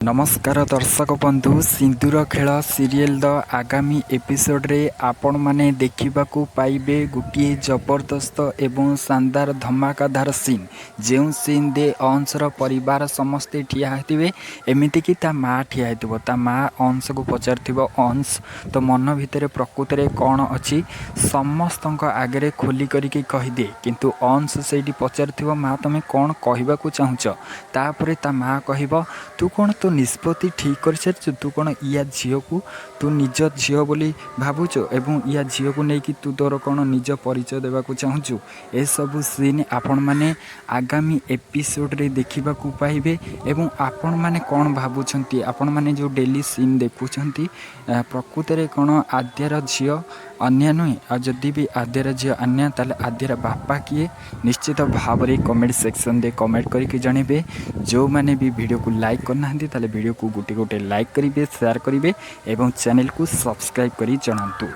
नमस्कार दर्शक बंधु सिंदूर खेल सीरियल आगामी एपिसोड रे आपण माने देखा पाइबे गोटे जबरदस्त एवं शानदार धमाकादार सीन जो सीन दे अंशर परिवार समस्ते ठिया होते एमती कि ता माँ ठिया हो ता माँ अंश को पचार अंश तो मन भितर प्रकृत में कौन अच्छी समस्त आगे खोली करके कहीदे किंतु अंश से पचार माँ तुम्हें कौन कहवाक चाहूच तापर ता माँ कह तू कौन तो निष्पत्ति ठीक कर सारी तू कौन या झील को तू निज झील बोली भावुच एवं या झील को लेकिन तू तोर कौन निज परिचय देवाक चाहूचु ए सबु सीन आपण माने आगामी एपिसोड रे देखा पाइबे एवं आपण माने कौन भावुंट आपण माने जो डेली सीन देखुंट प्रकृत में कौन आद्यार झील अन्य नुहे आ जदि भी आद्यार झील अन्य ताले आद्यार बापा किए निश्चित भाव में कमेंट सेक्शन दे कमेंट करके जनइबे जो माने भी वीडियो को लाइक करना ताले वीडियो को गोटे गोटे लाइक करेंगे शेयर करेंगे एवं चैनल को सब्सक्राइब करी जनातु।